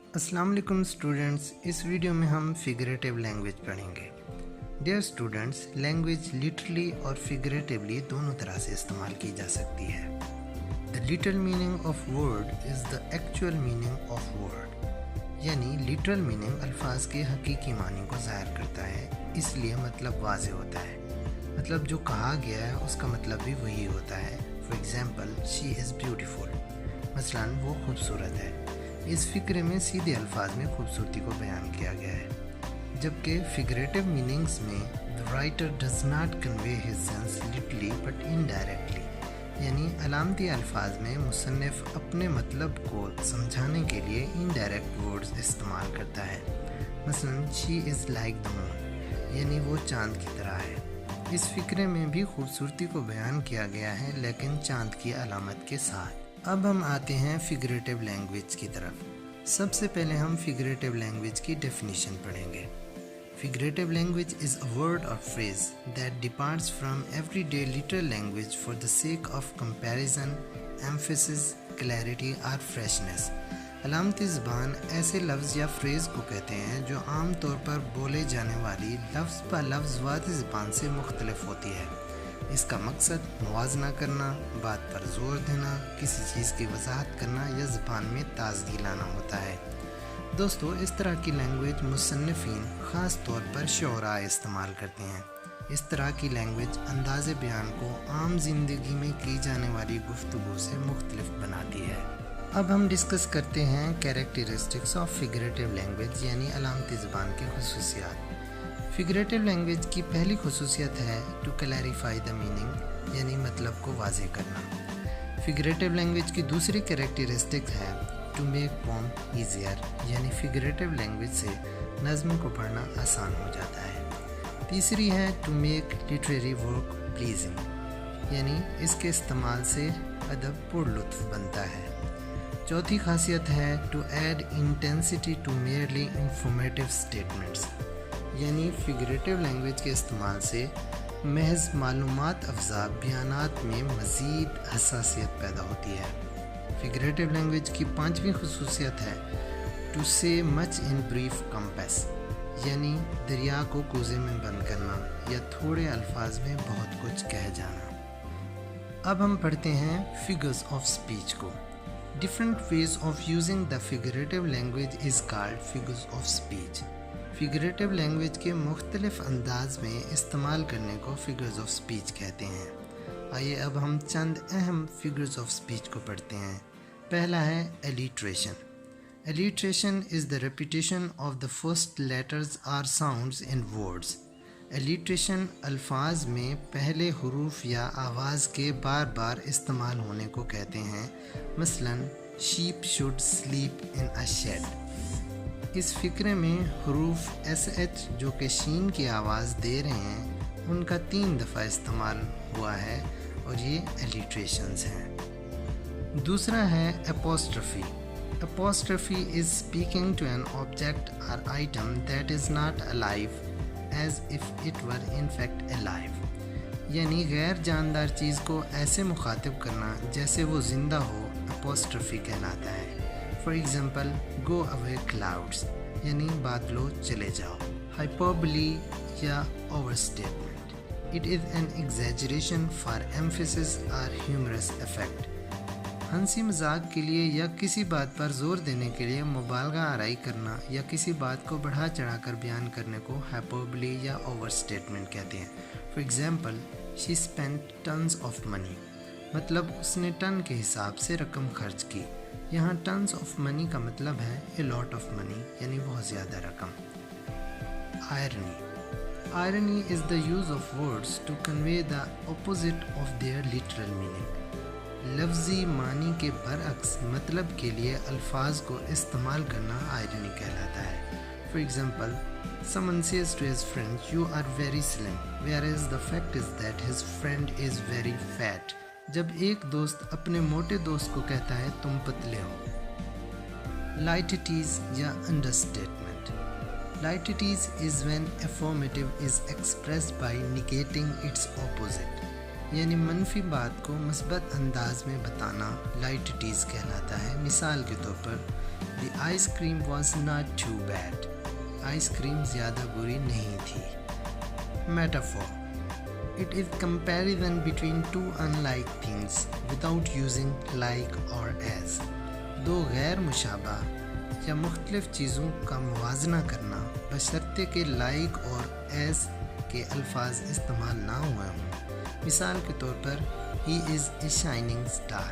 अस्सलाम वालेकुम स्टूडेंट्स, इस वीडियो में हम फिगरेटिव लैंग्वेज पढ़ेंगे। डियर स्टूडेंट्स, लैंग्वेज लिटरली और फिगरेटिवली दोनों तरह से इस्तेमाल की जा सकती है। The literal meaning of word is the actual meaning of word, यानी लिटरल मीनिंग अल्फाज के हकीकी मानी को ज़ाहिर करता है, इसलिए मतलब वाज़ेह होता है। मतलब जो कहा गया है उसका मतलब भी वही होता है। For example, she is beautiful, मसलन वो खूबसूरत है। इस फ़िक्रे में सीधे अल्फाज में खूबसूरती को बयान किया गया है, जबकि फिगरेटिव मीनिंग्स में the writer does not convey his sense literally but indirectly, यानी अलामती अल्फाज में मुसन्निफ अपने मतलब को समझाने के लिए इनडायरेक्ट वर्ड्स इस्तेमाल करता है। मसलन she is like the moon, यानी वो चाँद की तरह है। इस फ़िक्रे में भी खूबसूरती को बयान किया गया है, लेकिन चाँद की अलामत के साथ। अब हम आते हैं फिगरेटिव लैंग्वेज की तरफ। सबसे पहले हम फिगरेटिव लैंग्वेज की डेफिनेशन पढ़ेंगे। Figurative language is a word और phrase that departs from everyday literal language for the sake of comparison, emphasis, clarity और फ्रेशनेस। अलामती ज़बान ऐसे लफ्ज़ या फ्रेज़ को कहते हैं जो आम तौर पर बोले जाने वाली लफ्ज़ ब लफ्ज़ वादी ज़बान से मुख्तलिफ होती है। इसका मकसद मुवाजना करना, बात पर ज़ोर देना, किसी चीज़ की वजाहत करना या ज़बान में ताज़गी लाना होता है। दोस्तों, इस तरह की लैंग्वेज मुसन्निफ़ीन ख़ास तौर पर शोरा इस्तेमाल करते हैं। इस तरह की लैंग्वेज अंदाज़े बयान को आम ज़िंदगी में की जाने वाली गुफ्तगू से मुख्तलिफ बनाती है। अब हम डिस्कस करते हैं कैरेक्टरिस्टिक्स ऑफ फिगरेटिव लैंग्वेज, यानी अलामती ज़बान की खुसूसियात। फिगरेटिव लैंग्वेज की पहली खुसूसियत है टू क्लैरिफाई द मीनिंग, यानी मतलब को वाज़ेह करना। फिगरेटिव लैंग्वेज की दूसरी कैरेक्टरिस्टिक है टू मेक पोम ईजियर, यानी फिगरेटिव लैंग्वेज से नज़्म को पढ़ना आसान हो जाता है। तीसरी है to make literary work pleasing, यानी इसके इस्तेमाल से अदब पुरलुत्फ बनता है। चौथी खासियत है to add intensity to merely informative statements, यानी फिगरेटिव लैंग्वेज के इस्तेमाल से महज मालूमात अफ़ज़ा बयानात में मज़ीद हसासियत पैदा होती है। फिगरेटिव लैंग्वेज की पांचवी खुसूसियत है टू से मच इन ब्रीफ कंपेस, यानी दरिया को कूज़े में बंद करना या थोड़े अल्फाज में बहुत कुछ कह जाना। अब हम पढ़ते हैं फिगर्स ऑफ स्पीच को। Different ways of using the figurative language is called figures of speech. Figurative language के मुख्तलिफ अंदाज में इस्तेमाल करने को फिगर्स ऑफ स्पीच कहते हैं। आइए अब हम चंद अहम फिगर्स ऑफ स्पीच को पढ़ते हैं। पहला है alliteration. Alliteration is the repetition of the first letters or sounds in words. Alliteration अल्फाज में पहले हरूफ या आवाज़ के बार बार इस्तेमाल होने को कहते हैं। मसलन sheep should sleep in a shed. इस फ़िक्रे में हरूफ SH जो कि शीन की आवाज़ दे रहे हैं, उनका 3 दफ़ा इस्तेमाल हुआ है और ये एलिट्रेशंस हैं। दूसरा है apostrophe. Apostrophe is speaking to an object और item that is not alive as if it were in fact alive, यानी गैर जानदार चीज़ को ऐसे मुखातिब करना जैसे वो ज़िंदा हो, एपोस्ट्रफी कहलाता है। For example, go away clouds, यानी बादलों चले जाओ। हाइपरबली या overstatement, it is an exaggeration for emphasis और ह्यूमरस इफेक्ट। हंसी मजाक के लिए या किसी बात पर जोर देने के लिए मुबालगा आराई करना या किसी बात को बढ़ा चढ़ाकर बयान करने को हाइपरबली या ओवरस्टेटमेंट कहते हैं। For example, she spent tons of money, मतलब उसने टन के हिसाब से रकम खर्च की। यहाँ टन्स ऑफ मनी का मतलब है ए लॉट ऑफ मनी, यानी बहुत ज़्यादा रकम। Irony. Irony is the use of words to convey the opposite of their literal meaning. लफ्ज़ी मानी के बरअक्स मतलब के लिए अल्फाज को इस्तेमाल करना आयरनी कहलाता है। For example, someone says to his friend, you are very slim, whereas the fact is that his friend is very fat. जब एक दोस्त अपने मोटे दोस्त को कहता है तुम पतले हो। लाइटिटीज़ या understatement. Litotes is when affirmative is expressed by negating its opposite, यानी मनफी बात को मुस्बत अंदाज में बताना लाइटिटीज़ कहलाता है। मिसाल के तौर पर, The ice cream was not too bad. Ice cream ज़्यादा बुरी नहीं थी. Metaphor. It is comparison between two unlike things without using like or as. दो गैर मुशाबा या मुख्तलिफ चीज़ों का मुवाजना करना बशर्ते के like और as के अल्फाज इस्तेमाल ना हुए हों. मिसाल के तौर पर he is a shining star,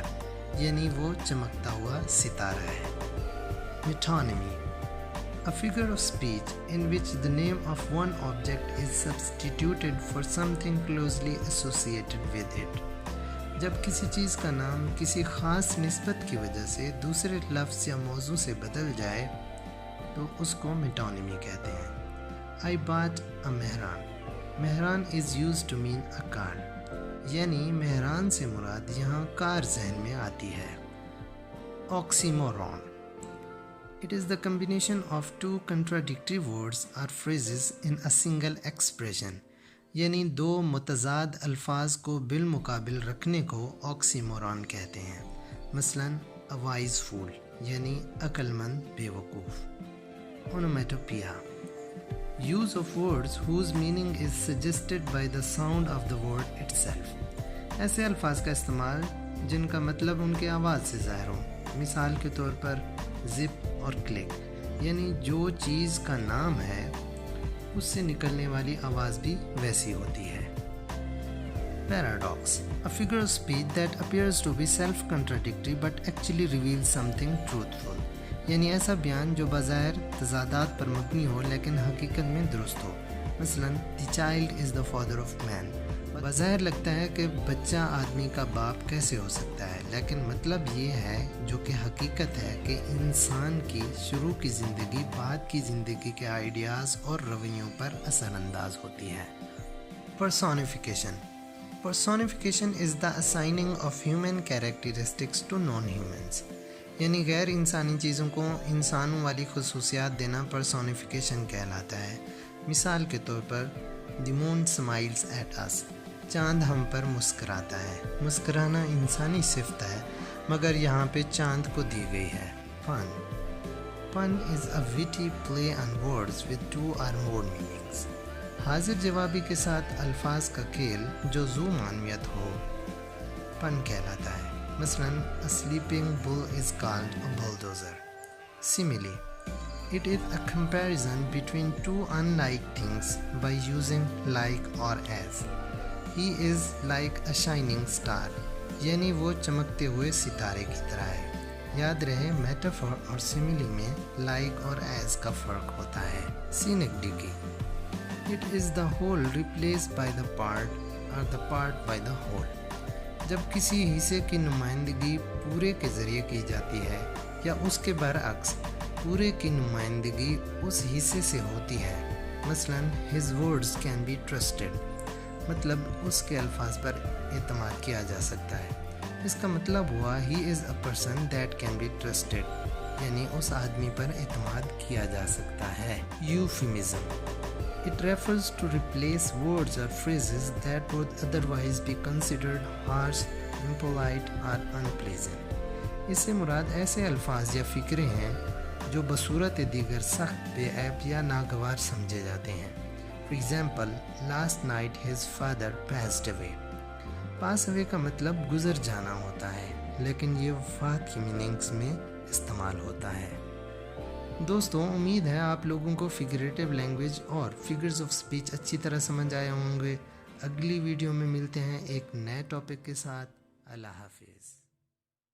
यानी वो चमकता हुआ सितारा है. Metonymy. A figure of speech in which the name of one object is substituted for something closely associated with it. जब किसी चीज़ का नाम किसी ख़ास निस्बत की वजह से दूसरे लफ्ज़ या मौजू से बदल जाए तो उसको मेटोनिमी कहते हैं. I bought a Mehran. Mehran is used to mean a car, यानी मेहरान से मुराद यहाँ कार ज़हन में आती है. Oxymoron. It is the combination of two contradictory words or phrases in a single expression. यानी दो मुतज़ाद अल्फाज को बिलमुकाबिल रखने को ऑक्सीमोरॉन कहते हैं. मसलन a wise fool, यानी अक्लमंद बेवकूफ़. Onomatopoeia. Use of words whose meaning is suggested by the sound of the word itself. ऐसे अल्फाज का इस्तेमाल जिनका मतलब उनके आवाज़ से ज़ाहिर हो. मिसाल के तौर पर जिप और क्लिक, यानी जो चीज़ का नाम है उससे निकलने वाली आवाज़ भी वैसी होती है. Paradox. A figure of speech that appears to be self-contradictory but actually reveals something truthful. यानी ऐसा बयान जो बज़ाहिर तज़ादात पर मबनी हो लेकिन हकीकत में दुरुस्त हो. मसलन The child is the father of man. बज़ाहिर लगता है कि बच्चा आदमी का बाप कैसे हो सकता है, लेकिन मतलब ये है जो कि हकीकत है कि इंसान की शुरू की ज़िंदगी बाद की ज़िंदगी के आइडियाज़ और रवैयों पर असरअंदाज होती है. Personification. Personification is the assigning of human characteristics to non-humans. यानी गैर इंसानी चीज़ों को इंसानों वाली खसूसियात देना personification कहलाता है. मिसाल के तौर पर The moon smiles at us. चाँद हम पर मुस्कराता है. मुस्कराना इंसानी सिफ़त है मगर यहाँ पे चाँद को दी गई है. Pun. Pun is a witty play on words with two or more meanings. हाजिर जवाबी के साथ अल्फाज का खेल जो ज़ू मानवियत हो पन कहलाता है. मसलन a sleeping bull is called a bulldozer. Simile. It is a comparison between two unlike things by using like or as. He is like a shining star, यानी वो चमकते हुए सितारे की तरह है. याद रहे मेटाफर और सिमिली में like और as का फ़र्क होता है. Synecdoche. It is the whole replaced by the part or the part by the whole. जब किसी हिस्से की नुमाइंदगी पूरे के ज़रिए की जाती है या उसके बरअक्स पूरे की नुमाइंदगी उस हिस्से से होती है. मसलन his words can be trusted. मतलब उसके अल्फाज पर एतमाद किया जा सकता है. इसका मतलब हुआ he is a person that can be trusted, यानी उस आदमी पर एतमाद किया जा सकता है. Euphemism. It refers to replace words or phrases that would otherwise be considered harsh, impolite or unpleasant. इससे मुराद ऐसे अल्फाज या फ़िक्रे हैं जो बसूरत दीगर सख्त, बेऐब या नागवार समझे जाते हैं. For example, last night his father passed away. Pass away का मतलब गुजर जाना होता है, लेकिन ये वफ़ात की मीनिंग्स में इस्तेमाल होता है. दोस्तों, उम्मीद है आप लोगों को फिगरेटिव लैंग्वेज और फिगर्स ऑफ स्पीच अच्छी तरह समझ आए होंगे. अगली वीडियो में मिलते हैं एक नए टॉपिक के साथ. अल्लाह हाफिज़.